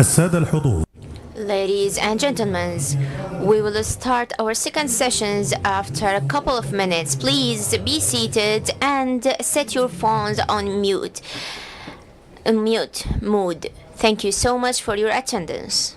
السادة الحضور. Ladies and gentlemen, we will start our second sessions after a couple of minutes. Please be seated and set your phones on mute mode. Thank you so much for your attendance.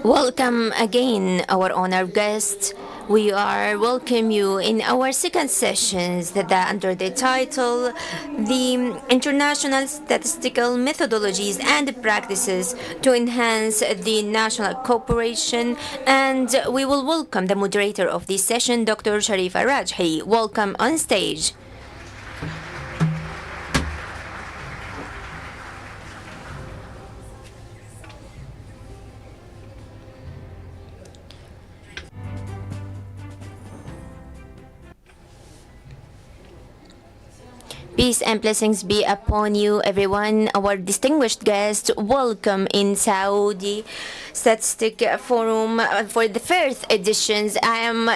Welcome again, our honored guests. We are welcome you in our second sessions that are under the title the International Statistical Methodologies and Practices to Enhance the National Cooperation, and we will welcome the moderator of this session, Dr. Sharifa Rajhi. Welcome on stage. Peace and blessings be upon you, everyone. Our distinguished guest, welcome in Saudi Statistic Forum for the first editions. I am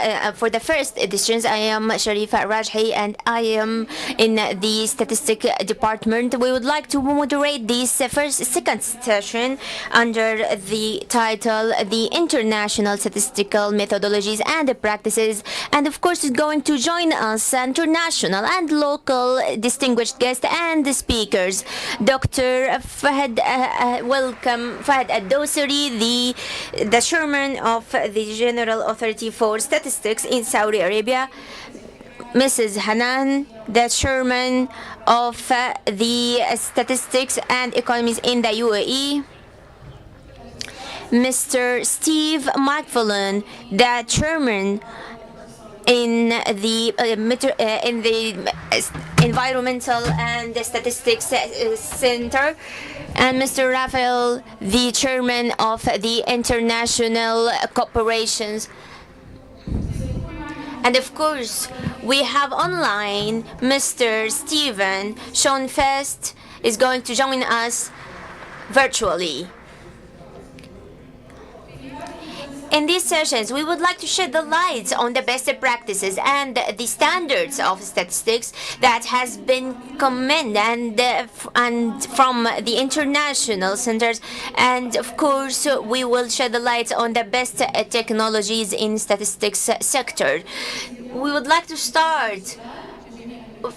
Sharifa Rajhi, and I am in the statistic department. We would like to moderate this second session under the title "The International Statistical Methodologies and Practices," and of course, is going to join us international and local distinguished guests and speakers. Dr. Fahad, welcome, Fahad Al-Dosari, the chairman of the General Authority for Statistics in Saudi Arabia. Mrs. Hanan, the chairman of the Statistics and Economies in the UAE. Mr. Steve McFarlane, the chairman in the Environmental and Statistics Center, and Mr. Raphael, the chairman of the International Corporations. And of course, we have online Mr. Stephen Schoenfest is going to join us virtually. In these sessions, we would like to shed the light on the best practices and the standards of statistics that has been commended and from the international centers. And of course, we will shed the light on the best technologies in statistics sector. We would like to start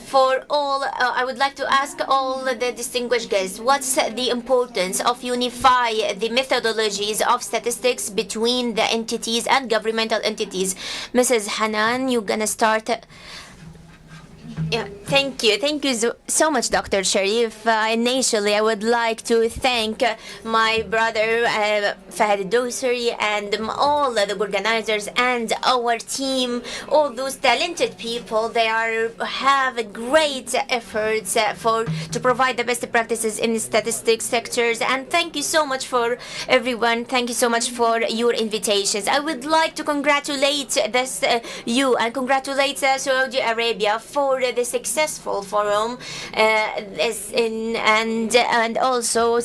for all, I would like to ask all the distinguished guests, what's the importance of unify the methodologies of statistics between the entities and governmental entities? Mrs. Hanan, you're gonna start. Yeah, thank you so much, Dr. Sharif. Initially, I would like to thank my brother Fahad Dosari and all the organizers and our team, all those talented people. They have great efforts to provide the best practices in statistics sectors. And thank you so much for everyone. Thank you so much for your invitations. I would like to congratulate you and congratulate Saudi Arabia for the successful forum and also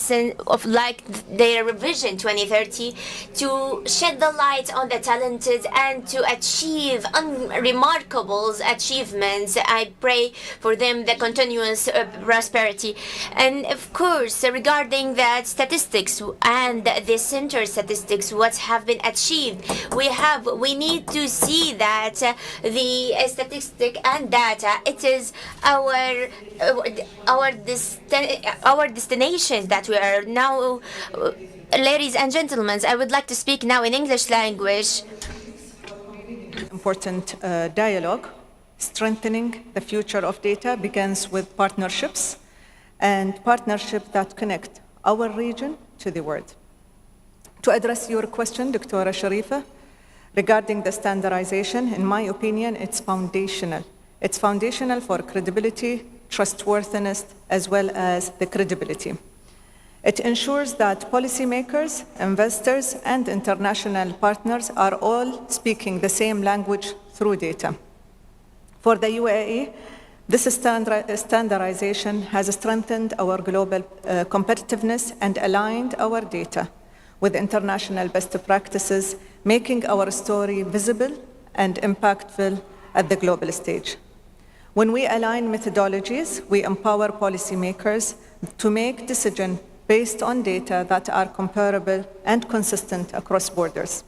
of like their Vision 2030 to shed the light on the talented and to achieve remarkable achievements. I pray for them the continuous prosperity. And of course, regarding that statistics and the center statistics, what have been achieved, we need to see that the statistic and data, it is our destination that we are now. Ladies and gentlemen, I would like to speak now in English language. Important dialogue. Strengthening the future of data begins with partnerships, and partnerships that connect our region to the world. To address your question, Dr. Sharifa, regarding the standardization, in my opinion, it's foundational. It's foundational for credibility, trustworthiness, as well as the credibility. It ensures that policymakers, investors, and international partners are all speaking the same language through data. For the UAE, this standardization has strengthened our global competitiveness and aligned our data with international best practices, making our story visible and impactful at the global stage. When we align methodologies, we empower policymakers to make decisions based on data that are comparable and consistent across borders.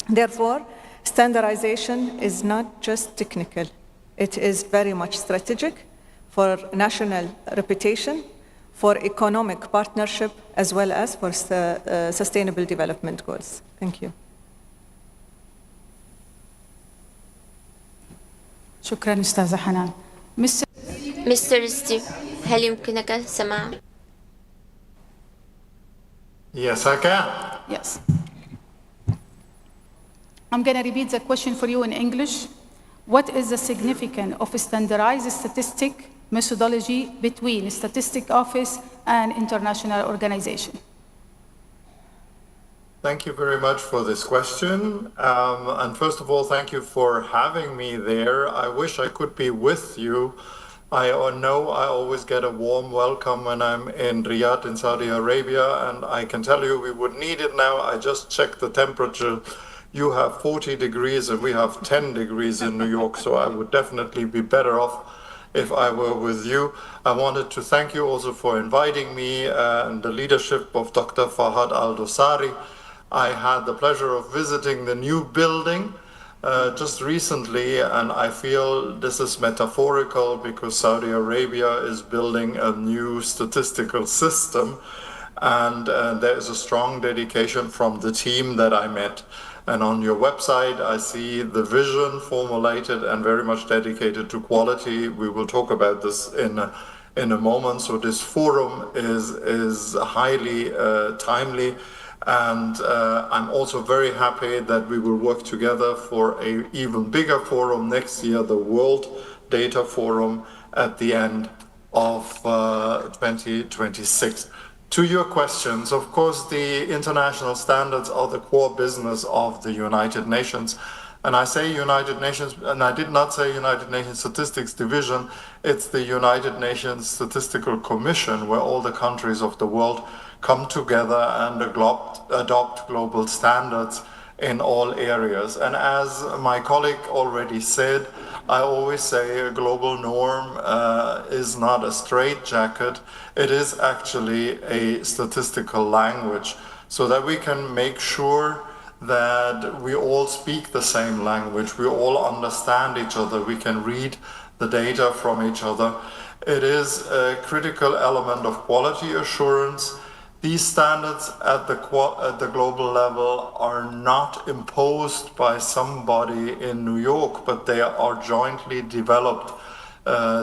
Therefore, standardization is not just technical. It is very much strategic for national reputation, for economic partnership, as well as for sustainable development goals. Thank you. شكرا أستاذة حنان. Mr. Steve, هل يمكنك السماع؟ Yes, I can. Yes. I'm going to repeat the question for you in English. What is the significance of a standardized statistic methodology between statistic office and international organization? Thank you very much for this question. And first of all, thank you for having me there. I wish I could be with you. I know I always get a warm welcome when I'm in Riyadh in Saudi Arabia, and I can tell you we would need it now. I just checked the temperature. You have 40 degrees and we have 10 degrees in New York, so I would definitely be better off if I were with you. I wanted to thank you also for inviting me and the leadership of Dr. Fahad Al-Dosari. I had the pleasure of visiting the new building just recently, and I feel this is metaphorical because Saudi Arabia is building a new statistical system, and there is a strong dedication from the team that I met. And on your website, I see the vision formulated and very much dedicated to quality. We will talk about this in a moment. So this forum is highly timely. And I'm also very happy that we will work together for an even bigger forum next year, the World Data Forum at the end of 2026. To your questions, of course, the international standards are the core business of the United Nations. And I say United Nations, and I did not say United Nations Statistics Division, it's the United Nations Statistical Commission, where all the countries of the world come together and adopt global standards in all areas. And as my colleague already said, I always say a global norm is not a straitjacket. It is actually a statistical language, so that we can make sure that we all speak the same language, we all understand each other, we can read the data from each other. It is a critical element of quality assurance. These standards at the global level are not imposed by somebody in New York, but they are jointly developed.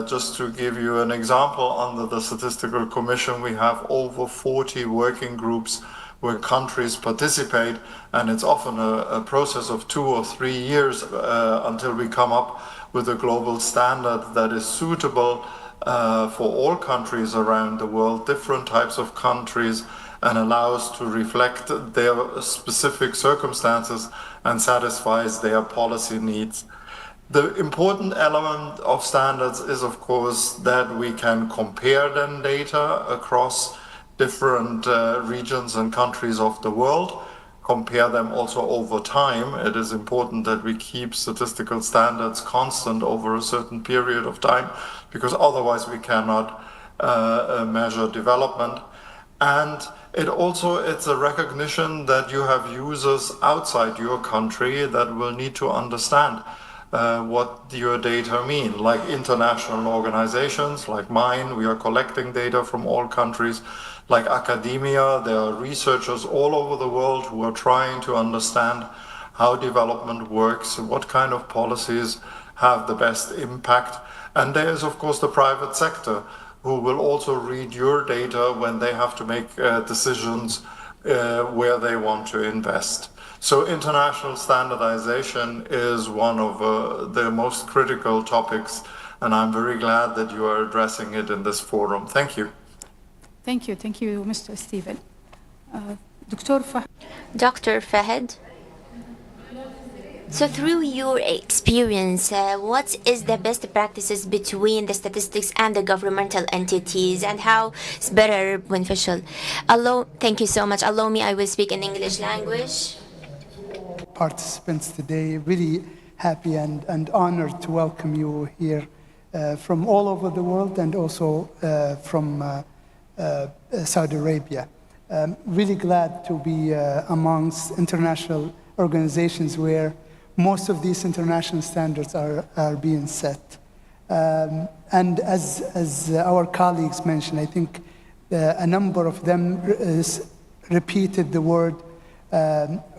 Just to give you an example, under the Statistical Commission, we have over 40 working groups where countries participate, and it's often a process of 2 or 3 years until we come up with a global standard that is suitable for all countries around the world, different types of countries, and allows to reflect their specific circumstances and satisfies their policy needs. The important element of standards is, of course, that we can compare then data across different regions and countries of the world, compare them also over time. It is important that we keep statistical standards constant over a certain period of time, because otherwise we cannot measure development. And it's a recognition that you have users outside your country that will need to understand what your data mean, like international organizations like mine. We are collecting data from all countries. Like academia, there are researchers all over the world who are trying to understand how development works, what kind of policies have the best impact. And there is, of course, the private sector, who will also read your data when they have to make decisions where they want to invest. So international standardization is one of the most critical topics, and I'm very glad that you are addressing it in this forum. Thank you. Thank you. Thank you, Mr. Stephen. Dr. Fahad, so through your experience, what is the best practices between the statistics and the governmental entities, and how it's better beneficial? Thank you so much. Allow me, I will speak in English language. Participants today, really happy and honored to welcome you here from all over the world, and also from Saudi Arabia. Really glad to be amongst international organizations where most of these international standards are being set. And as our colleagues mentioned, I think a number of them repeated the word,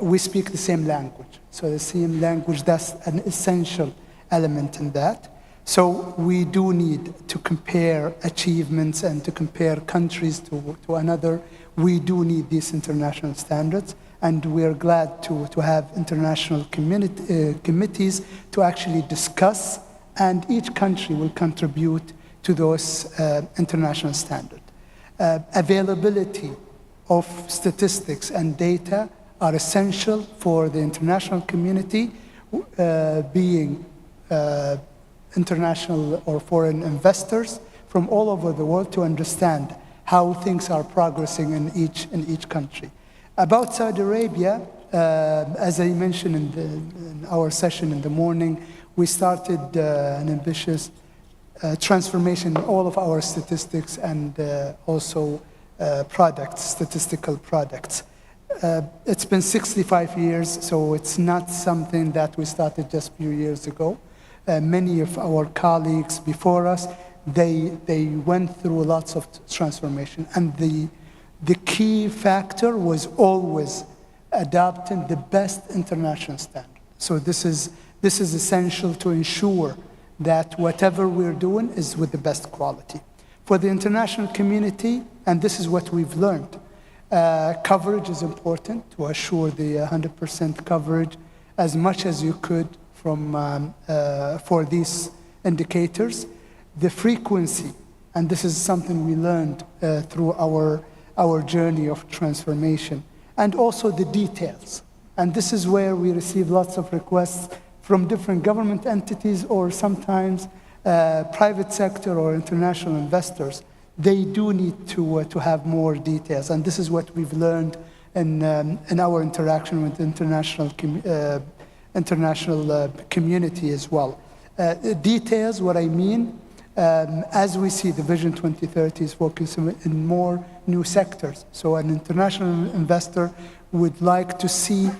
we speak the same language. So the same language, that's an essential element in that. So we do need to compare achievements and to compare countries to another. We do need these international standards, and we are glad to have international committees to actually discuss, and each country will contribute to those international standards. Availability of statistics and data are essential for the international community, being international or foreign investors from all over the world, to understand how things are progressing in each country. About Saudi Arabia, as I mentioned in our session in the morning, we started an ambitious transformation in all of our statistics and also statistical products. It's been 65 years, so it's not something that we started just a few years ago. Many of our colleagues before us, they went through lots of transformation, and the key factor was always adopting the best international standard. So this is essential to ensure that whatever we're doing is with the best quality. For the international community, and this is what we've learned, coverage is important, to assure the 100% coverage as much as you could for these indicators. The frequency, and this is something we learned through our journey of transformation, and also the details. And this is where we receive lots of requests from different government entities, or sometimes private sector or international investors. They do need to have more details, and this is what we've learned in our interaction with the international community as well. Details, what I mean, as we see the Vision 2030 is focusing in more new sectors. So an international investor would like to see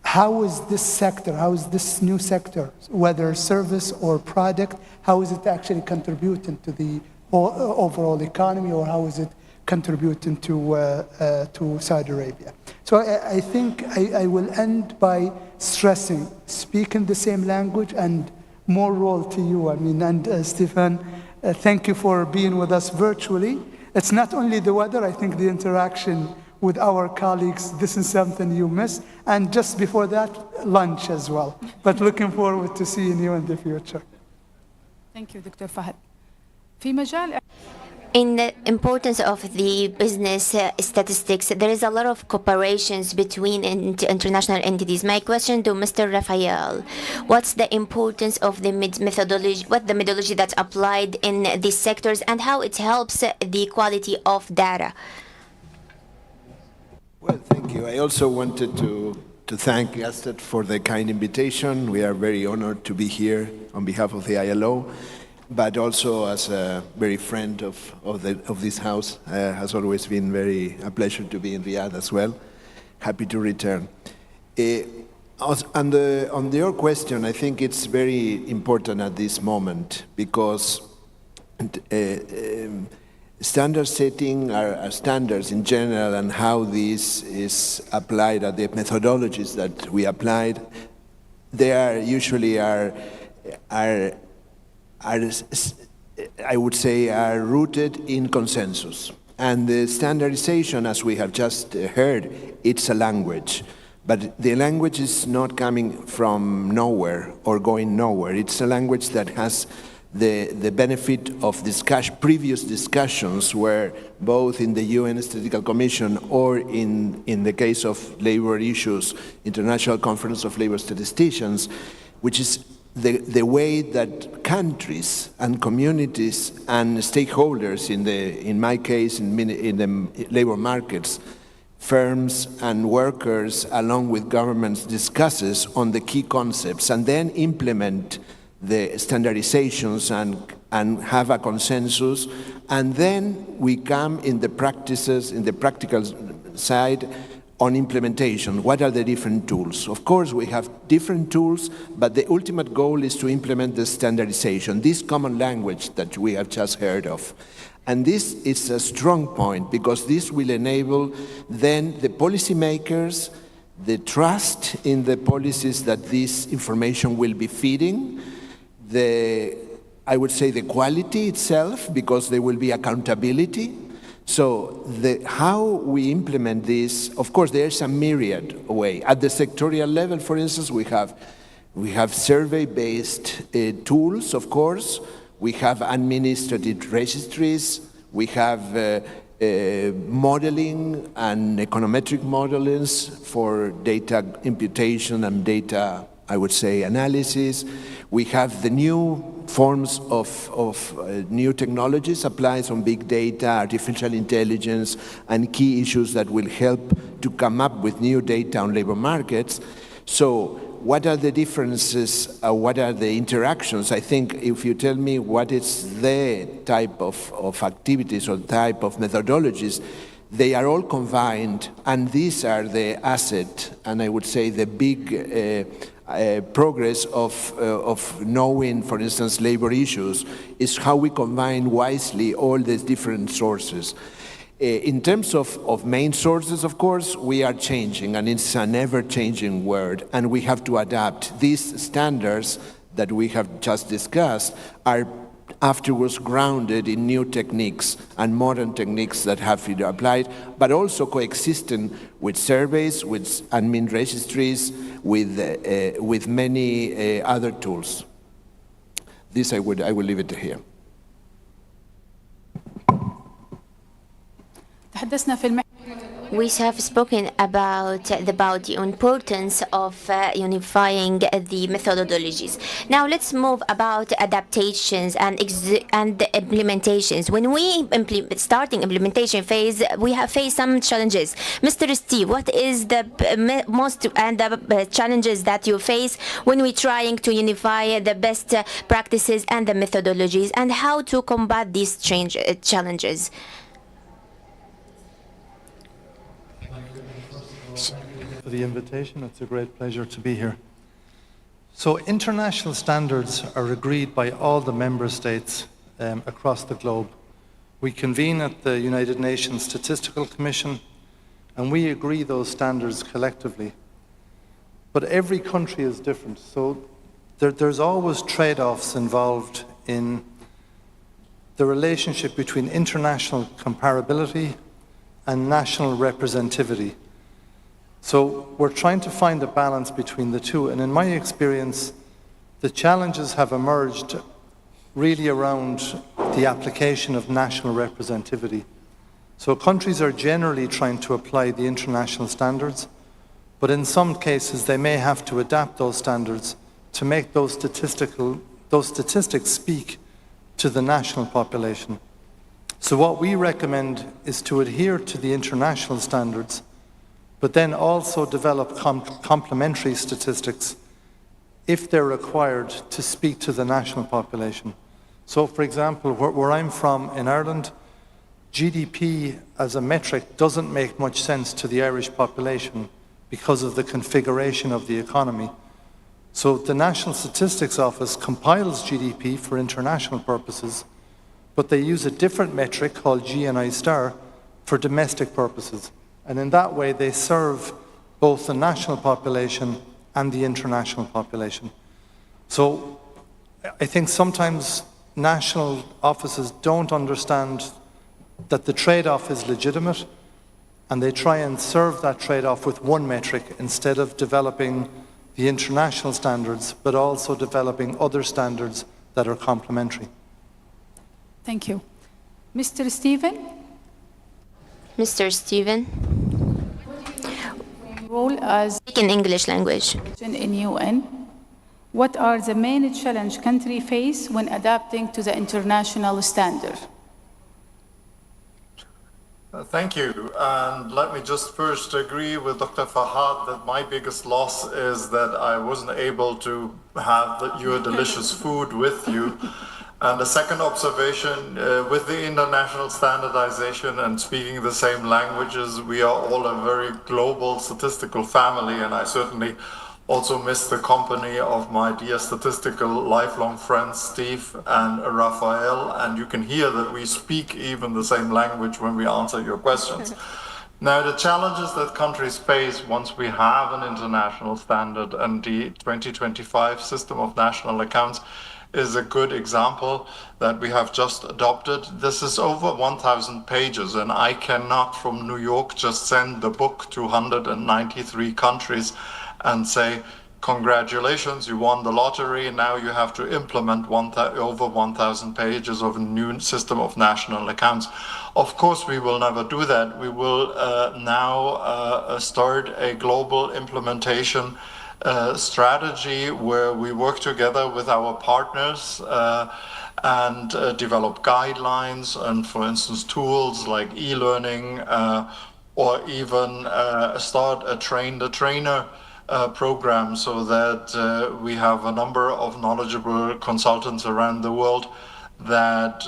how is this sector, how is this new sector, whether service or product, how is it actually contributing to the overall economy, or how is it contributing to Saudi Arabia. So I think I will end by stressing, speaking the same language, and more role to you. I mean, and Stefan, thank you for being with us virtually. It's not only the weather, I think the interaction with our colleagues, this is something you miss. And just before that, lunch as well. But looking forward to seeing you in the future. Thank you, Dr. Fahad. في مجال In the importance of the business statistics, there is a lot of cooperations between international entities. My question to Mr. Raphael, what's the importance of the methodology, the methodology that's applied in these sectors, and how it helps the quality of data? Well, thank you. I also wanted to thank Gastad for the kind invitation. We are very honored to be here on behalf of the ILO. But also as a very friend of this house, has always been a pleasure to be in Riyadh as well. Happy to return. On your question, I think it's very important at this moment, because standard setting are standards in general, and how this is applied, at the methodologies that we applied, they are usually I would say, are rooted in consensus. And the standardization, as we have just heard, it's a language. But the language is not coming from nowhere or going nowhere. It's a language that has the benefit of previous discussions, where both in the UN Statistical Commission or in the case of labor issues, International Conference of Labor Statisticians, which is the way that countries and communities and stakeholders, in my case, in the labor markets, firms and workers, along with governments, discusses on the key concepts, and then implement the standardizations and have a consensus, and then we come in the practices, in the practical side, on implementation. What are the different tools? Of course, we have different tools, but the ultimate goal is to implement the standardization, this common language that we have just heard of. And this is a strong point, because this will enable then the policymakers, the trust in the policies that this information will be feeding, the I would say, the quality itself, because there will be accountability. So how we implement this, of course, there's a myriad way. At the sectorial level, for instance, we have survey-based tools, of course. We have administrative registries. We have modeling and econometric models for data imputation and data, I would say, analysis. We have the new forms of new technologies applied on big data, artificial intelligence, and key issues that will help to come up with new data on labor markets. So what are the differences? What are the interactions? I think if you tell me what is the type of activities or type of methodologies, they are all combined, and these are the asset, and I would say the big progress of knowing, for instance, labor issues, is how we combine wisely all these different sources. In terms of main sources, of course, we are changing, and it's an ever-changing world, and we have to adapt. These standards that we have just discussed are afterwards grounded in new techniques and modern techniques that have been applied, but also coexisting with surveys, with admin registries, with many other tools. This I will leave it here. تحدثنا في المحور We have spoken about the importance of unifying the methodologies. Now let's move about adaptations and implementations. When we starting implementation phase, we have faced some challenges. Mr. Steve, what is the most and the challenges that you face when we're trying to unify the best practices and the methodologies, and how to combat these challenges? For the invitation. It's a great pleasure to be here. So international standards are agreed by all the member states across the globe. We convene at the United Nations Statistical Commission, and we agree those standards collectively. But every country is different, so there's always trade-offs involved in the relationship between international comparability and national representativity. So we're trying to find a balance between the two, and in my experience, the challenges have emerged really around the application of national representativity. So countries are generally trying to apply the international standards, but in some cases they may have to adapt those standards to make those statistics speak to the national population. So what we recommend is to adhere to the international standards, but then also develop complementary statistics if they're required to speak to the national population. So for example, where I'm from in Ireland, GDP as a metric doesn't make much sense to the Irish population because of the configuration of the economy. So the National Statistics Office compiles GDP for international purposes, but they use a different metric called GNI star for domestic purposes. And in that way, they serve both the national population and the international population. So I think sometimes national offices don't understand that the trade-off is legitimate, and they try and serve that trade-off with one metric instead of developing the international standards, but also developing other standards that are complementary. Thank you. Mr. Stephen? Mr. Stephen, Role as speak in English language. in UN. What are the main challenges countries face when adapting to the international standard? Thank you. And let me just first agree with Dr. Fahad that my biggest loss is that I wasn't able to have your delicious food with you. And the second observation, with the international standardization and speaking the same languages, we are all a very global statistical family, and I certainly also miss the company of my dear statistical lifelong friends, Steve and Raphael, and you can hear that we speak even the same language when we answer your questions. Now, the challenges that countries face once we have an international standard and the 2025 system of national accounts is a good example that we have just adopted. This is over 1,000 pages, and I cannot from New York just send the book to 193 countries and say, congratulations, you won the lottery, now you have to implement over 1,000 pages of a new system of national accounts. Of course, we will never do that. We will now start a global implementation strategy where we work together with our partners and develop guidelines and, for instance, tools like e-learning or even start a train-the-trainer program so that we have a number of knowledgeable consultants around the world that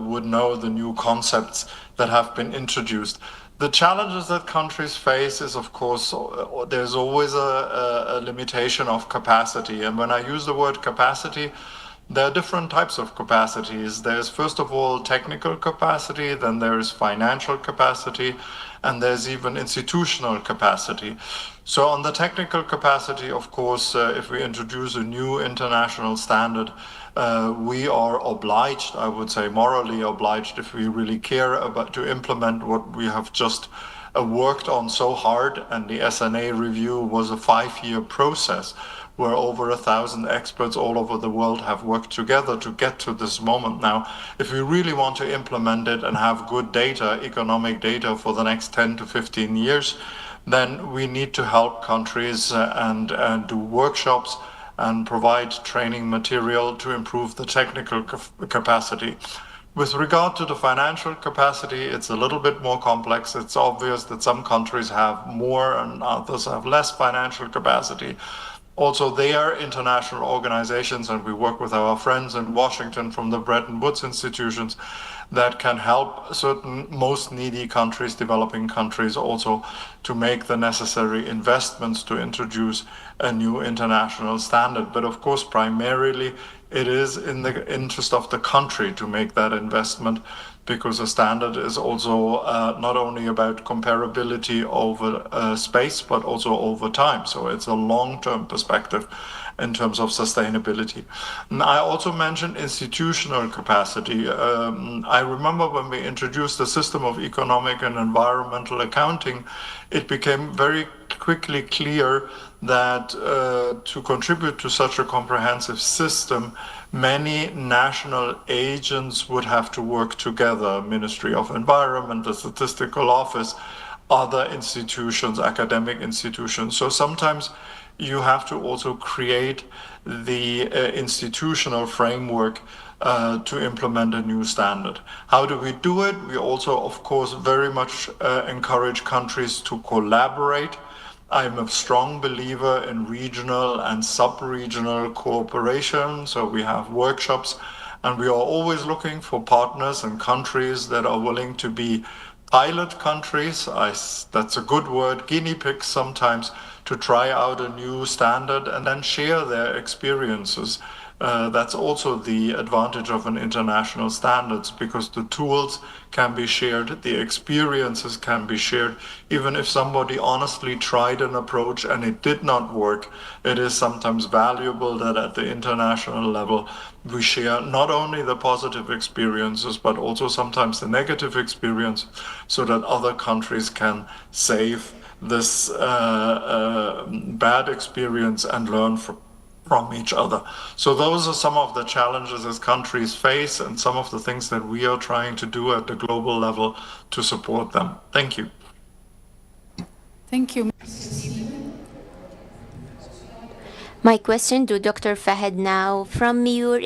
would know the new concepts that have been introduced. The challenges that countries face is, of course, there's always a limitation of capacity. And when I use the word capacity, there are different types of capacities. There's, first of all, technical capacity, then there's financial capacity, and there's even institutional capacity. So on the technical capacity, of course, if we introduce a new international standard, we are obliged, I would say morally obliged, if we really care about to implement what we have just worked on so hard. And the SNA review was a 5-year process where over 1,000 experts all over the world have worked together to get to this moment now. If we really want to implement it and have good data, economic data for the next 10 to 15 years, then we need to help countries and do workshops and provide training material to improve the technical capacity. With regard to the financial capacity, it's a little bit more complex. It's obvious that some countries have more and others have less financial capacity. Also, they are international organizations, and we work with our friends in Washington from the Bretton Woods institutions that can help certain most needy countries, developing countries, also to make the necessary investments to introduce a new international standard. But of course, primarily, it is in the interest of the country to make that investment, because a standard is also not only about comparability over space, but also over time. So it's a long-term perspective in terms of sustainability. And I also mentioned institutional capacity. I remember when we introduced the system of economic and environmental accounting, it became very quickly clear that to contribute to such a comprehensive system, many national agents would have to work together: Ministry of Environment, the Statistical Office, other institutions, academic institutions. So sometimes you have to also create the institutional framework to implement a new standard. How do we do it? We also, of course, very much encourage countries to collaborate. I'm a strong believer in regional and sub-regional cooperation. So we have workshops, and we are always looking for partners and countries that are willing to be pilot countries. That's a good word, guinea pigs sometimes, to try out a new standard and then share their experiences. That's also the advantage of an international standards, because the tools can be shared, the experiences can be shared. Even if somebody honestly tried an approach and it did not work, it is sometimes valuable that at the international level we share not only the positive experiences, but also sometimes the negative experience, so that other countries can save this bad experience and learn from each other. So those are some of the challenges as countries face, and some of the things that we are trying to do at the global level to support them. Thank you. Thank you. My question to Dr. Fahed now, from your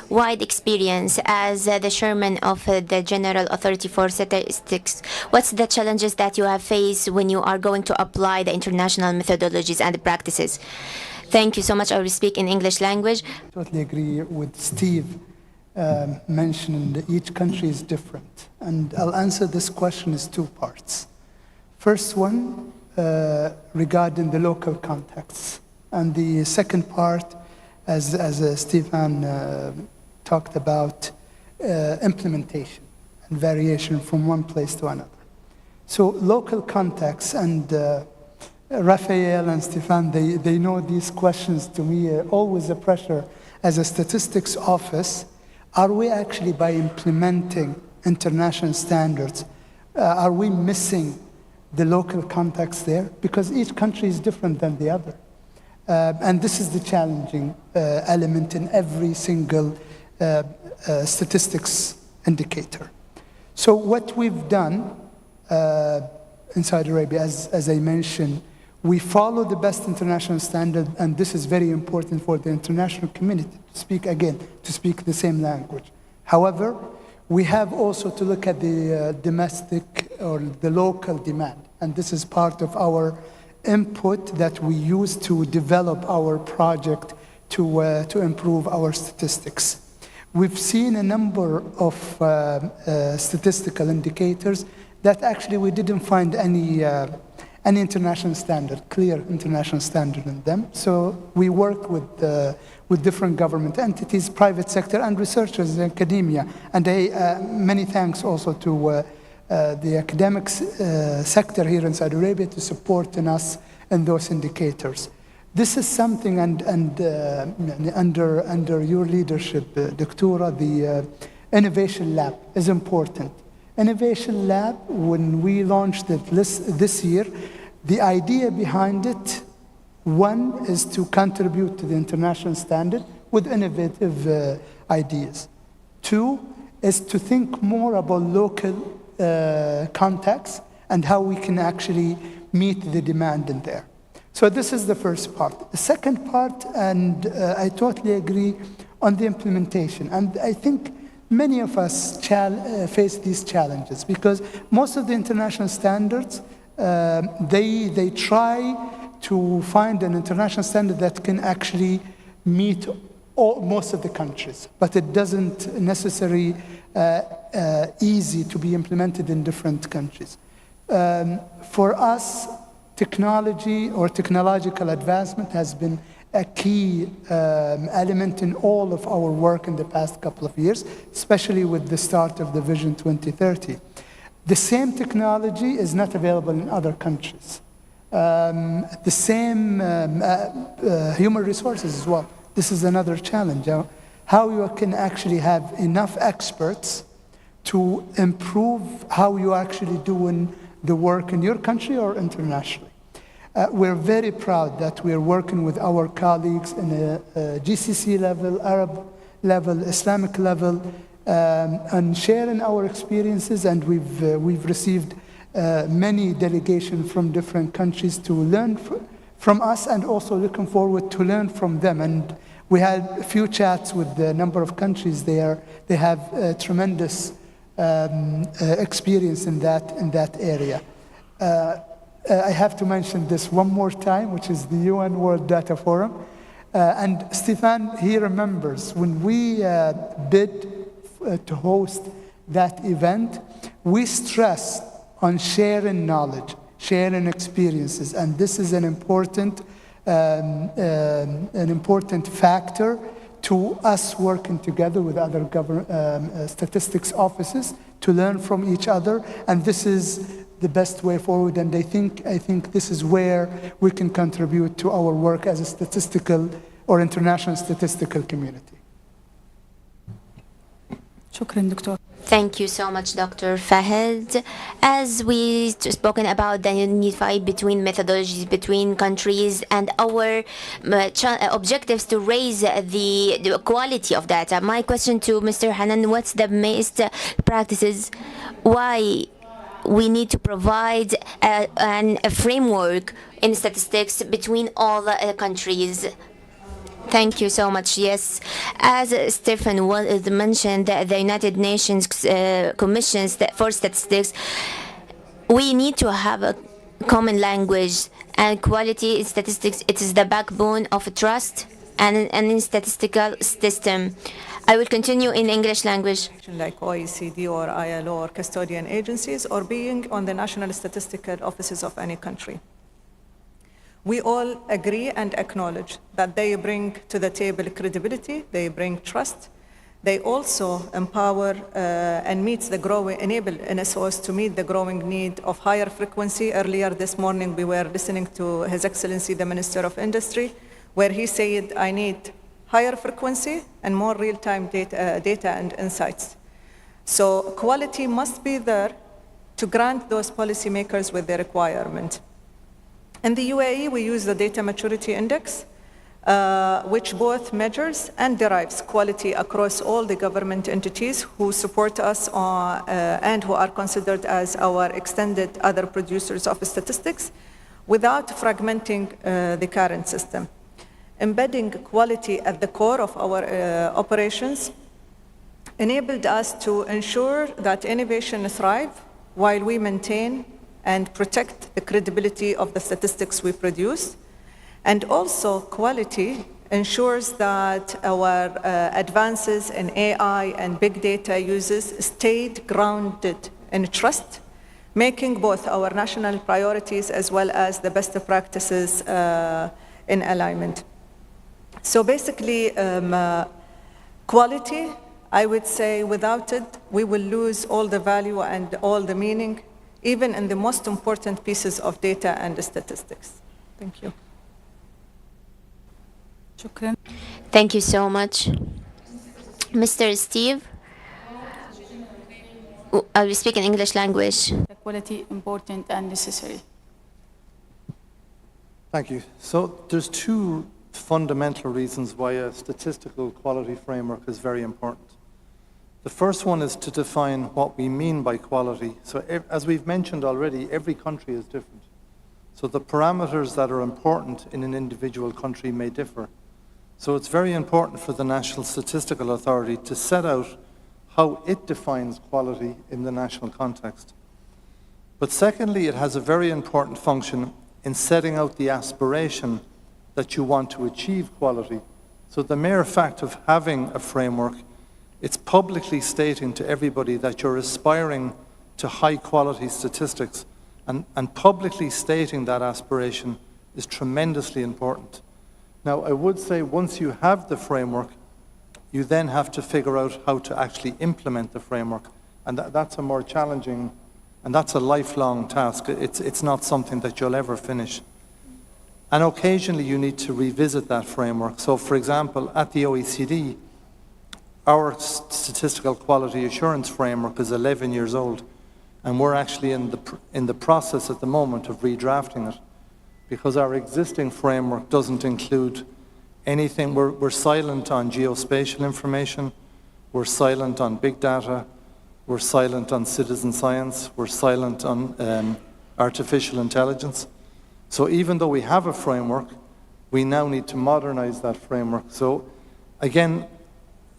wide experience as the chairman of the General Authority for Statistics, what's the challenges that you have faced when you are going to apply the international methodologies and practices? Thank you so much. I will speak in English language. I totally agree with Steve mentioning that each country is different. And I'll answer this question in 2 parts. First one, regarding the local context. And the second part, as Stefan talked about, implementation and variation from one place to another. So local context, and Raphael and Stefan, they know these questions to me, always a pressure. as a statistics office, are we actually, by implementing international standards, are we missing the local context there? Because each country is different than the other. And this is the challenging element in every single statistics indicator. So what we've done in Saudi Arabia, as I mentioned, we follow the best international standard, and this is very important for the international community to speak the same language. However, we have also to look at the domestic or the local demand, and this is part of our input that we use to develop our project to improve our statistics. We've seen a number of statistical indicators that actually we didn't find any international standard, clear international standard in them. So we work with different government entities, private sector, and researchers in academia. And many thanks also to the academic sector here in Saudi Arabia to supporting us in those indicators. This is something, and under your leadership, Doctora, the Innovation Lab is important. Innovation Lab, when we launched it this year, the idea behind it, one is to contribute to the international standard with innovative ideas. Two is to think more about local context and how we can actually meet the demand in there. So this is the first part. The second part, and I totally agree on the implementation, and I think many of us face these challenges because most of the international standards, they try to find an international standard that can actually meet most of the countries, but it doesn't necessarily easy to be implemented in different countries. For us, technology or technological advancement has been a key element in all of our work in the past couple of years, especially with the start of the Vision 2030. The same technology is not available in other countries. The same human resources as well. This is another challenge. How you can actually have enough experts to improve how you're actually doing the work in your country or internationally. We're very proud that we're working with our colleagues in a GCC level, Arab level, Islamic level, and sharing our experiences, and we've received many delegations from different countries to learn from us and also looking forward to learn from them. And we had a few chats with a number of countries there. They have tremendous experience in that area. I have to mention this one more time, which is the UN World Data Forum. And Stefan, he remembers when we bid to host that event, we stressed on sharing knowledge, sharing experiences, and this is an important factor to us working together with other statistics offices to learn from each other, and this is the best way forward. And I think this is where we can contribute to our work as a statistical or international statistical community. شكرا دكتور. Thank you so much, Dr. Fahad. As we spoken about the unify between methodologies between countries and our objectives to raise the quality of data. My question to Mr. Hanan, what's the best practices? Why we need to provide a framework in statistics between all countries? Thank you so much. Yes, as Stefan mentioned, the United Nations commissions for statistics, we need to have a common language, and quality in statistics, it is the backbone of trust and in statistical system. I will continue in English language. Like OECD or ILO or custodian agencies, or being on the national statistical offices of any country. We all agree and acknowledge that they bring to the table credibility, they bring trust, they also empower and enable NSOs to meet the growing need of higher frequency. Earlier this morning we were listening to His Excellency the Minister of Industry, where he said, I need higher frequency, and more real-time data and insights. So quality must be there to grant those policymakers with their requirement. In the UAE, we use the Data Maturity Index, which both measures and derives quality across all the government entities who support us and who are considered as our extended other producers of statistics, without fragmenting the current system. Embedding quality at the core of our operations enabled us to ensure that innovation thrive while we maintain and protect the credibility of the statistics we produce. And also quality ensures that our advances in AI and big data uses stayed grounded in trust, making both our national priorities as well as the best practices in alignment. So basically, quality, I would say without it, we will lose all the value and all the meaning, even in the most important pieces of data and statistics. Thank you. شكرا. Thank you so much. Mr. Steve, I will speak in English language. Quality important and necessary. Thank you. So there's two fundamental reasons why a statistical quality framework is very important. The first one is to define what we mean by quality. So as we've mentioned already, every country is different. So the parameters that are important in an individual country may differ. So it's very important for the National Statistical Authority to set out how it defines quality in the national context. But secondly, it has a very important function in setting out the aspiration that you want to achieve quality. So the mere fact of having a framework, it's publicly stating to everybody that you're aspiring to high quality statistics, and publicly stating that aspiration is tremendously important. Now, I would say once you have the framework, you then have to figure out how to actually implement the framework. And that's a more challenging, and that's a lifelong task. It's not something that you'll ever finish. And occasionally you need to revisit that framework. So for example, at the OECD, our statistical quality assurance framework is 11 years old. And we're actually in the process at the moment of redrafting it, because our existing framework doesn't include anything. We're silent on geospatial information, we're silent on big data, we're silent on citizen science, we're silent on artificial intelligence. So even though we have a framework, we now need to modernize that framework. So again,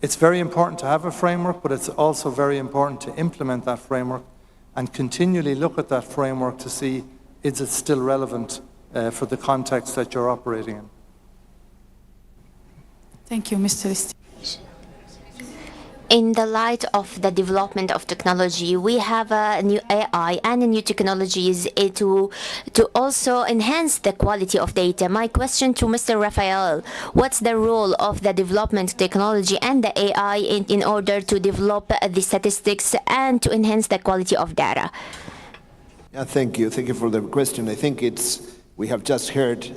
it's very important to have a framework, but it's also very important to implement that framework and continually look at that framework to see, is it still relevant for the context that you're operating in. Thank you, Mr. Steve. In the light of the development of technology, we have a new AI and new technologies to also enhance the quality of data. My question to Mr. Raphael, what's the role of the development technology and the AI in order to develop the statistics and to enhance the quality of data? Yeah, thank you. Thank you for the question. I think we have just heard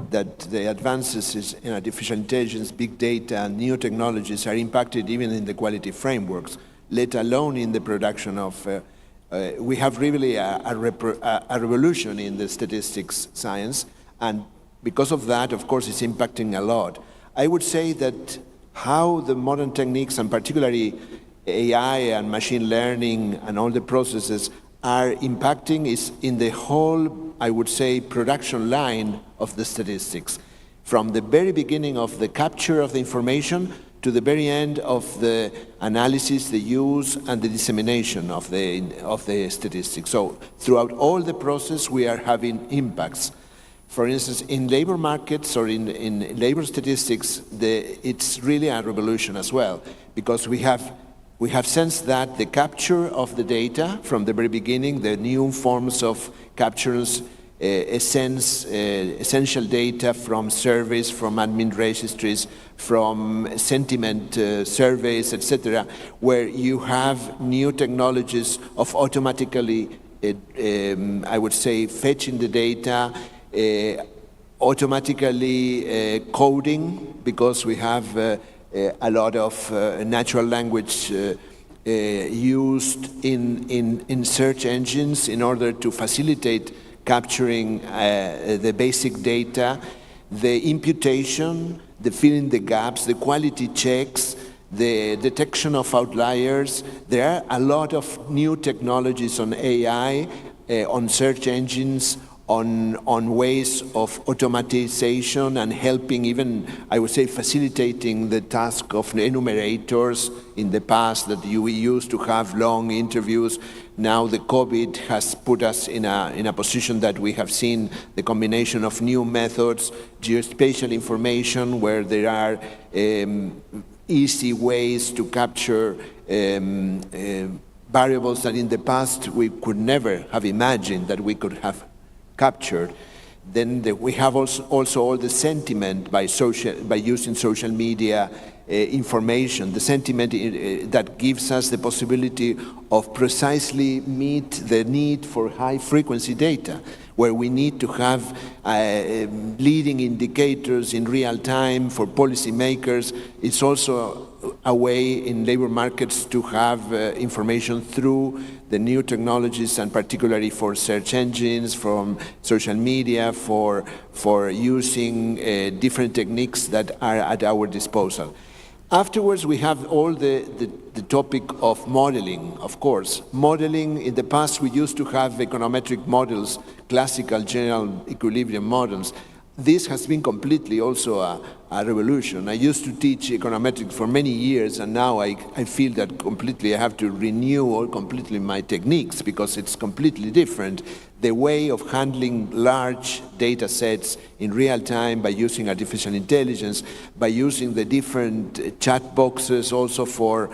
that the advances in artificial intelligence, big data, and new technologies are impacted even in the quality frameworks, let alone in the production of, we have really a revolution in the statistics science, and because of that, of course, it's impacting a lot. I would say that how the modern techniques, and particularly AI and machine learning and all the processes are impacting is in the whole, I would say, production line of the statistics. From the very beginning of the capture of the information to the very end of the analysis, the use, and the dissemination of the statistics. So throughout all the process, we are having impacts. For instance, in labor markets or in labor statistics, it's really a revolution as well, because we have sensed that the capture of the data from the very beginning, the new forms of captures, essential data from surveys, from admin registries, from sentiment surveys, etc., where you have new technologies of automatically, I would say, fetching the data, automatically coding, because we have a lot of natural language used in search engines in order to facilitate capturing the basic data, the imputation, the filling the gaps, the quality checks, the detection of outliers. There are a lot of new technologies on AI, on search engines, on ways of automatization and helping, even, I would say, facilitating the task of enumerators. In the past that we used to have long interviews, now the COVID has put us in a position that we have seen the combination of new methods, geospatial information, where there are easy ways to capture variables that in the past we could never have imagined that we could have captured. Then we have also all the sentiment by using social media information, the sentiment that gives us the possibility of precisely meet the need for high-frequency data, where we need to have leading indicators in real time for policymakers. It's also a way in labor markets to have information through the new technologies, and particularly for search engines, from social media, for using different techniques that are at our disposal. Afterwards, we have all the topic of modeling, of course. Modeling, in the past, we used to have econometric models, classical general equilibrium models. This has been completely also a revolution. I used to teach econometrics for many years, and now I feel that completely I have to renew completely my techniques, because it's completely different. The way of handling large data sets in real time by using artificial intelligence, by using the different chat boxes also for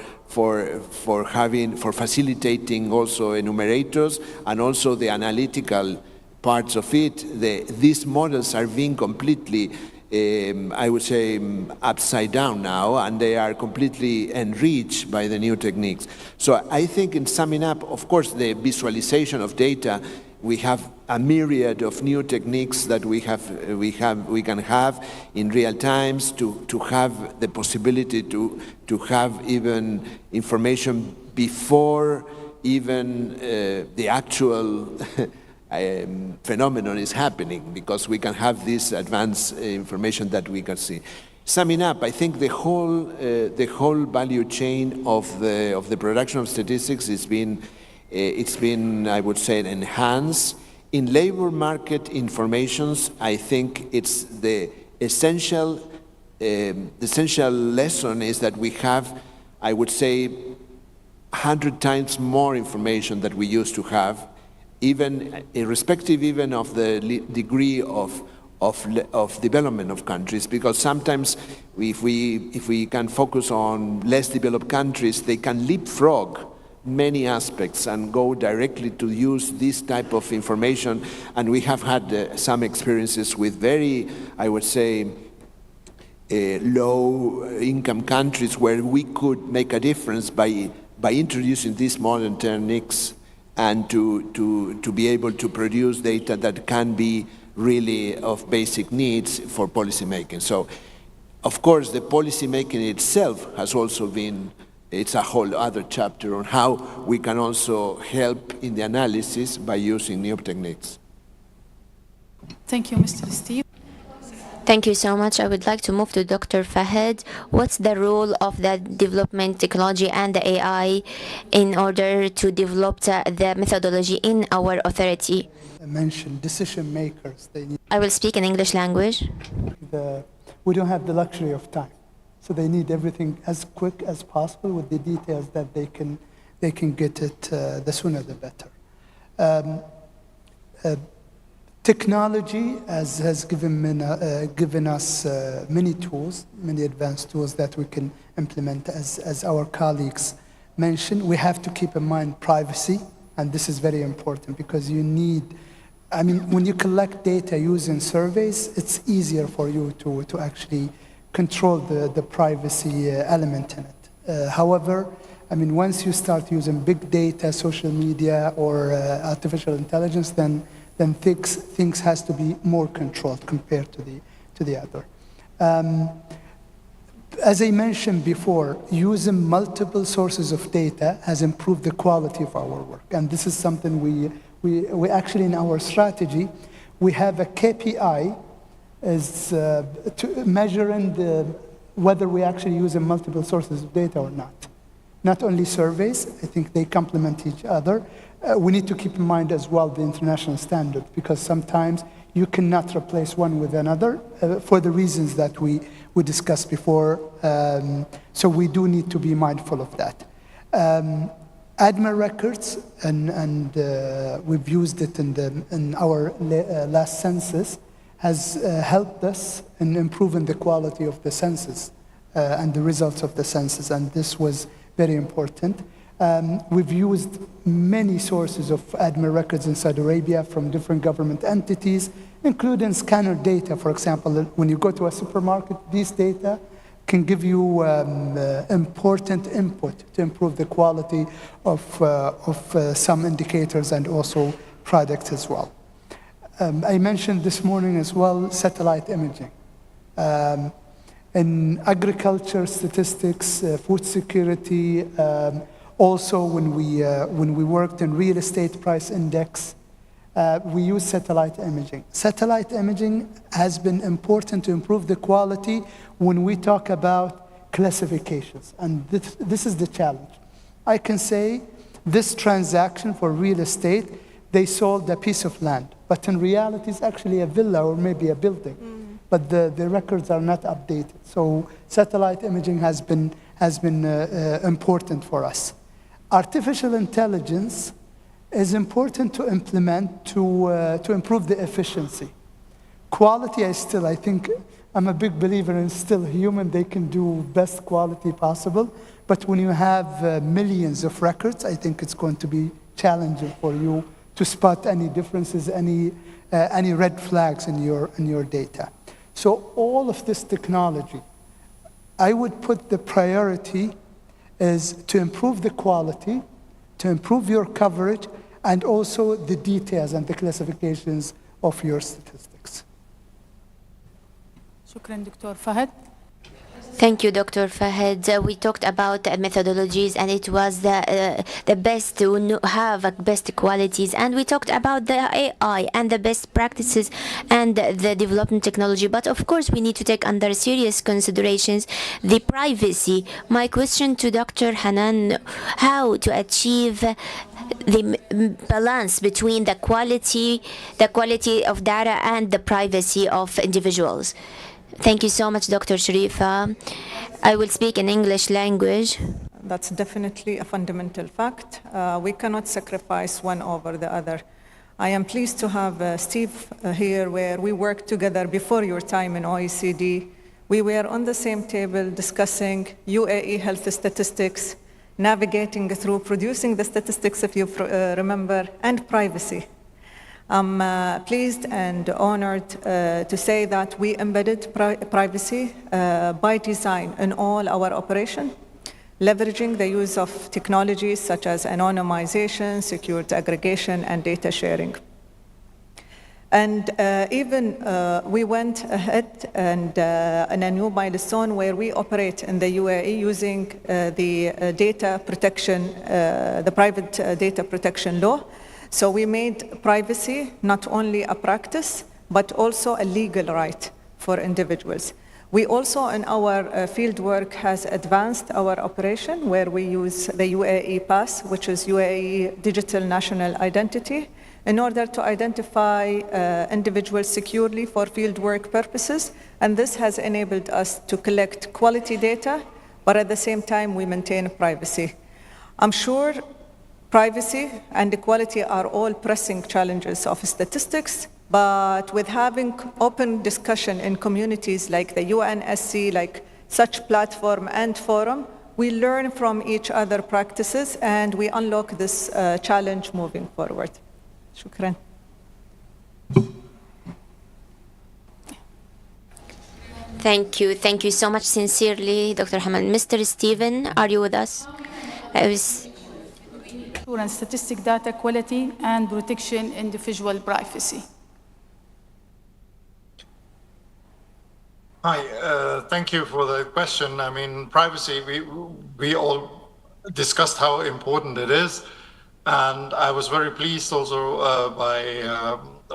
facilitating also enumerators, and also the analytical parts of it. These models are being completely, I would say, upside down now, and they are completely enriched by the new techniques. So I think, in summing up, of course, the visualization of data, we have a myriad of new techniques that we can have in real times to have the possibility to have even information before even the actual phenomenon is happening, because we can have this advanced information that we can see. Summing up, I think the whole value chain of the production of statistics it's been, I would say, enhanced. In labor market informations, I think it's the essential lesson is that we have, I would say, 100 times more information that we used to have, even irrespective even of the degree of development of countries, because sometimes if we can focus on less developed countries, they can leapfrog many aspects and go directly to use this type of information. And we have had some experiences with very, I would say, low-income countries where we could make a difference by introducing these modern techniques, and to be able to produce data that can be really of basic needs for policymaking. So, of course, the policymaking itself has also been, it's a whole other chapter on how we can also help in the analysis by using new techniques. Thank you, Mr. Steve. Thank you so much. I would like to move to Dr. Fahad. What's the role of the development technology and the AI in order to develop the methodology in our authority? I mentioned decision makers. I will speak in English language. We don't have the luxury of time, so they need everything as quick as possible with the details that they can get it. The sooner the better. Technology has given us many tools, many advanced tools that we can implement. As our colleagues mentioned, we have to keep in mind privacy, and this is very important, because you need, I mean, when you collect data using surveys, it's easier for you to actually control the privacy element in it. However, I mean, once you start using big data, social media, or artificial intelligence, then then things has to be more controlled compared to the other. As I mentioned before, using multiple sources of data has improved the quality of our work. And this is something we actually, in our strategy, we have a KPI is to measuring whether we actually use multiple sources of data or not. Not only surveys, I think they complement each other. We need to keep in mind as well the international standard, because sometimes you cannot replace one with another for the reasons that we discussed before. So we do need to be mindful of that. ADMA records, and we've used it in our last census, has helped us in improving the quality of the census and the results of the census, and this was very important. We've used many sources of ADMA records in Saudi Arabia from different government entities, including scanner data. For example, when you go to a supermarket, these data can give you important input to improve the quality of some indicators and also products as well. I mentioned this morning as well satellite imaging. In agriculture statistics, food security, also when we worked in real estate price index, we use satellite imaging. Satellite imaging has been important to improve the quality when we talk about classifications, and this is the challenge. I can say this transaction for real estate, they sold a piece of land, but in reality it's actually a villa or maybe a building, but the records are not updated. So satellite imaging has been important for us. Artificial intelligence is important to implement to improve the efficiency. Quality, I think I'm a big believer in still human, they can do best quality possible, but when you have millions of records, I think it's going to be challenging for you to spot any differences, any red flags in your data. So all of this technology, I would put the priority is to improve the quality, to improve your coverage, and also the details and the classifications of your statistics. شكرا دكتور فهد. Thank you, Dr. Fahad. We talked about methodologies, and it was the best to have best qualities. And we talked about the AI and the best practices and the development technology. But of course, we need to take under serious considerations the privacy. My question to Dr. Hanan, how to achieve the balance between the quality of data and the privacy of individuals? Thank you so much, Dr. Sharifa. I will speak in English language. That's definitely a fundamental fact. We cannot sacrifice one over the other. I am pleased to have Steve here, where we worked together before your time in OECD. We were on the same table discussing UAE health statistics, navigating through producing the statistics, if you remember, and privacy. I'm pleased and honored to say that we embedded privacy by design in all our operation, leveraging the use of technologies such as anonymization, secured aggregation, and data sharing. And even we went ahead and in a new milestone where we operate in the UAE using the data protection, the private data protection law. So we made privacy not only a practice, but also a legal right for individuals. We also, in our field work, has advanced our operation where we use the UAE Pass, which is UAE Digital National Identity, in order to identify individuals securely for field work purposes. And this has enabled us to collect quality data, but at the same time, we maintain privacy. I'm sure privacy and equality are all pressing challenges of statistics, but with having open discussion in communities like the UNSC, like such platform and forum, we learn from each other practices and we unlock this challenge moving forward. Shukran. Thank you. Thank you so much sincerely, Dr. Hanan. Mr. Stephen, are you with us? and statistic data quality and protection individual privacy? Hi, thank you for the question. I mean, privacy, we all discussed how important it is. And I was very pleased also by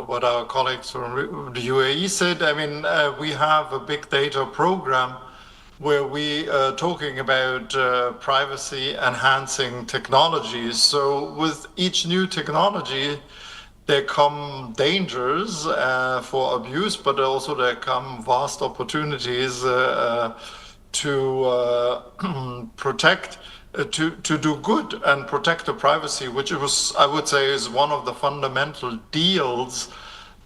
what our colleagues from the UAE said. I mean, we have a big data program where we are talking about privacy enhancing technologies. So with each new technology, there come dangers for abuse, but also there come vast opportunities to protect, to do good and protect the privacy, which was, I would say, is one of the fundamental deals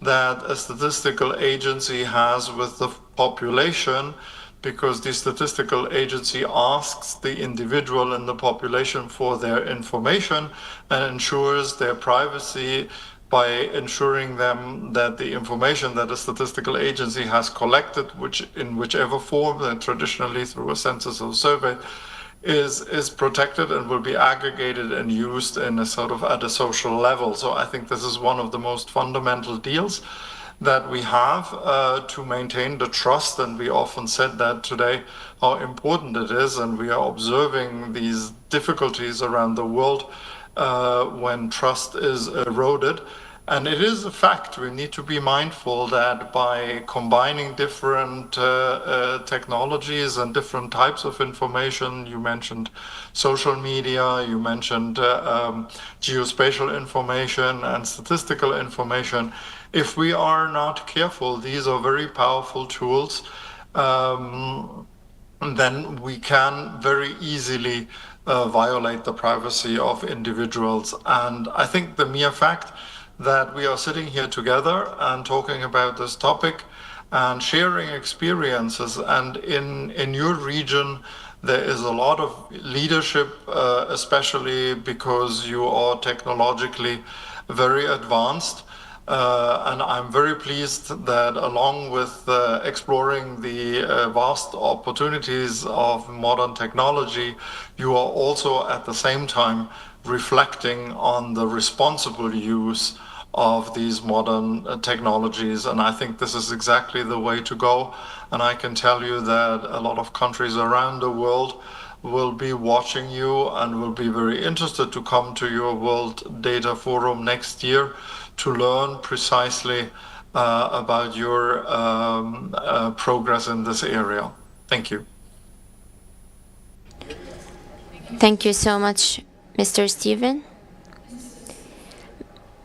that a statistical agency has with the population, because the statistical agency asks the individual in the population for their information and ensures their privacy by ensuring them that the information that a statistical agency has collected, which in whichever form, and traditionally through a census or survey, is protected and will be aggregated and used in a sort of at a social level. So I think this is one of the most fundamental deals that we have to maintain the trust, and we often said that today, how important it is, and we are observing these difficulties around the world when trust is eroded. And it is a fact, we need to be mindful that by combining different technologies and different types of information, you mentioned social media, you mentioned geospatial information and statistical information, if we are not careful, these are very powerful tools, then we can very easily violate the privacy of individuals. And I think the mere fact that we are sitting here together and talking about this topic and sharing experiences, and in your region there is a lot of leadership, especially because you are technologically very advanced. And I'm very pleased that along with exploring the vast opportunities of modern technology, you are also at the same time reflecting on the responsible use of these modern technologies. And I think this is exactly the way to go. And I can tell you that a lot of countries around the world will be watching you and will be very interested to come to your World Data Forum next year to learn precisely about your progress in this area. Thank you. Thank you so much, Mr. Steven.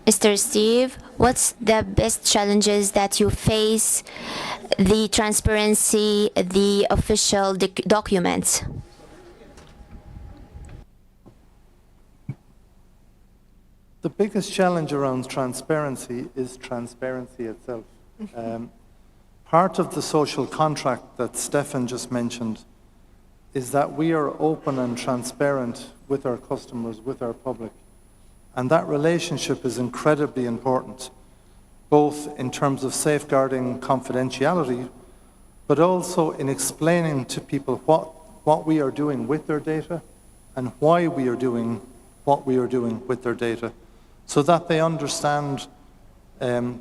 Mr. Steve, what's the best challenges that you face, the transparency, the official documents? The biggest challenge around transparency is transparency itself. Part of the social contract that Stefan just mentioned is that we are open and transparent with our customers, with our public. And that relationship is incredibly important, both in terms of safeguarding confidentiality, but also in explaining to people what we are doing with their data and why we are doing what we are doing with their data, so that they understand the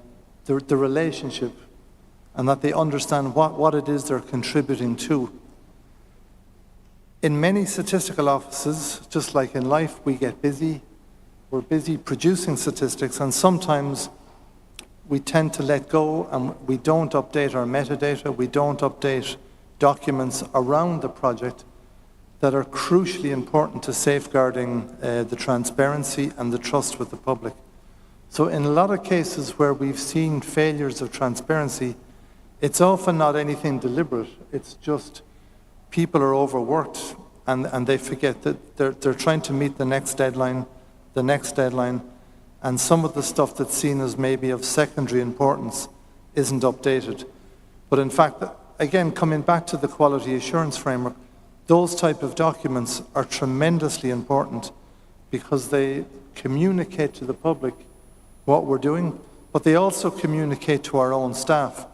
relationship and that they understand what it is they're contributing to. In many statistical offices, just like in life, we get busy. We're busy producing statistics, and sometimes we tend to let go and we don't update our metadata, we don't update documents around the project that are crucially important to safeguarding the transparency and the trust with the public. So in a lot of cases where we've seen failures of transparency, it's often not anything deliberate, it's just people are overworked and they forget that they're trying to meet the next deadline, and some of the stuff that's seen as maybe of secondary importance isn't updated. But in fact, again, coming back to the quality assurance framework, those type of documents are tremendously important because they communicate to the public what we're doing, but they also communicate to our own staff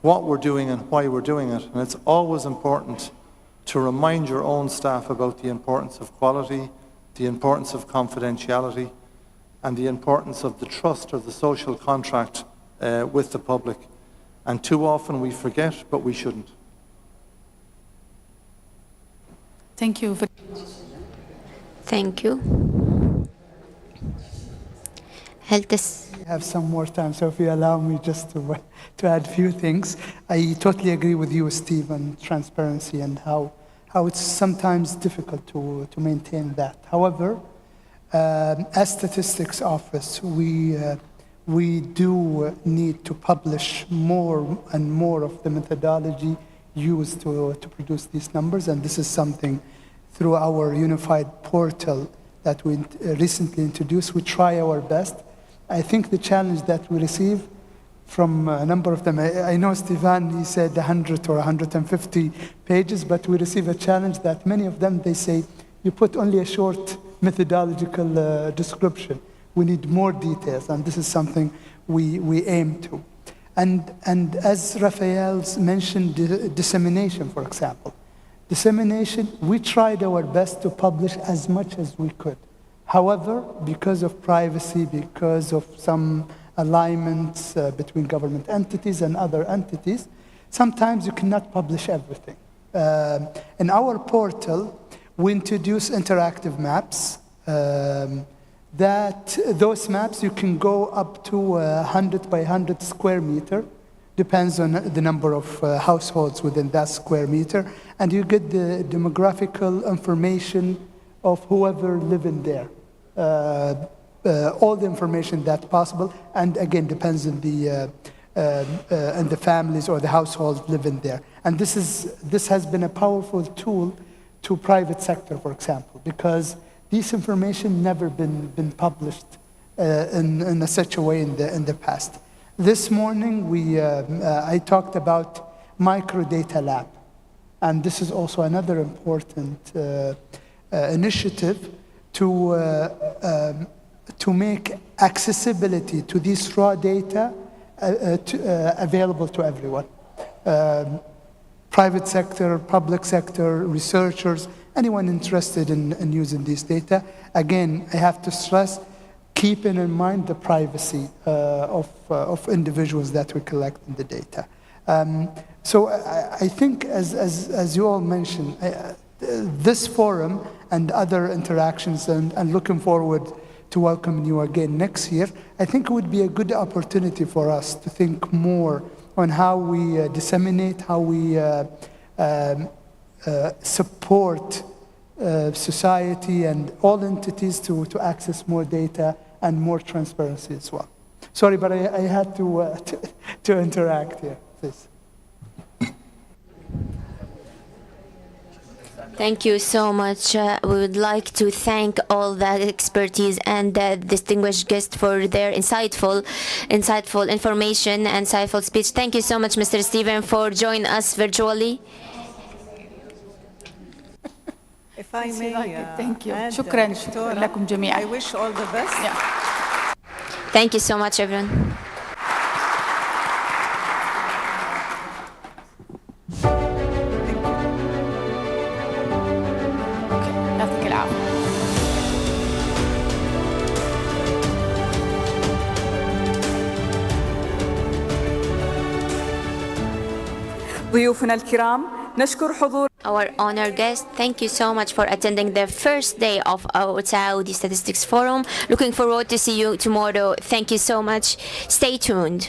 what we're doing and why we're doing it. And it's always important to remind your own staff about the importance of quality, the importance of confidentiality, and the importance of the trust or the social contract with the public. And too often we forget, but we shouldn't. Thank you. Thank you. We have some more time, so if you allow me just to add a few things. I totally agree with you, Steve, on transparency and how it's sometimes difficult to maintain that. However, as Statistics Office, we do need to publish more and more of the methodology used to produce these numbers, and this is something through our unified portal that we recently introduced. We try our best. I think the challenge that we receive from a number of them, I know Stefan, he said 100 or 150 pages, but we receive a challenge that many of them, they say, you put only a short methodological description. We need more details, and this is something we aim to. And as Raphael's mentioned, dissemination, for example. Dissemination, we tried our best to publish as much as we could. However, because of privacy, because of some alignments between government entities and other entities, sometimes you cannot publish everything. In our portal, we introduce interactive maps. Those maps, you can go up to 100 by 100 square meter, depends on the number of households within that square meter, and you get the demographical information of whoever living there. All the information that's possible, and again, depends on the families or the households living there. And this has been a powerful tool to private sector, for example, because this information never been published in such a way in the past. This morning, I talked about Microdata Lab, and this is also another important initiative to make accessibility to these raw data available to everyone. Private sector, public sector, researchers, anyone interested in using these data. Again, I have to stress, keeping in mind the privacy of individuals that we collect in the data. So I think, as you all mentioned, this forum and other interactions, and looking forward to welcoming you again next year, I think it would be a good opportunity for us to think more on how we disseminate, how we support society and all entities to access more data and more transparency as well. Sorry, but I had to interact here, please. Thank you so much. We would like to thank all the expertise and the distinguished guests for their insightful information and insightful speech. Thank you so much, Mr. Stephen, for joining us virtually. If I may, thank you. add, شكرا Dr. لكم جميعا. I wish all the best. Yeah. Thank you so much, everyone. يعطيك العافية. ضيوفنا الكرام نشكر حضور Our honored guests, thank you so much for attending the first day of our Saudi Statistics Forum. Looking forward to see you tomorrow. Thank you so much. Stay tuned.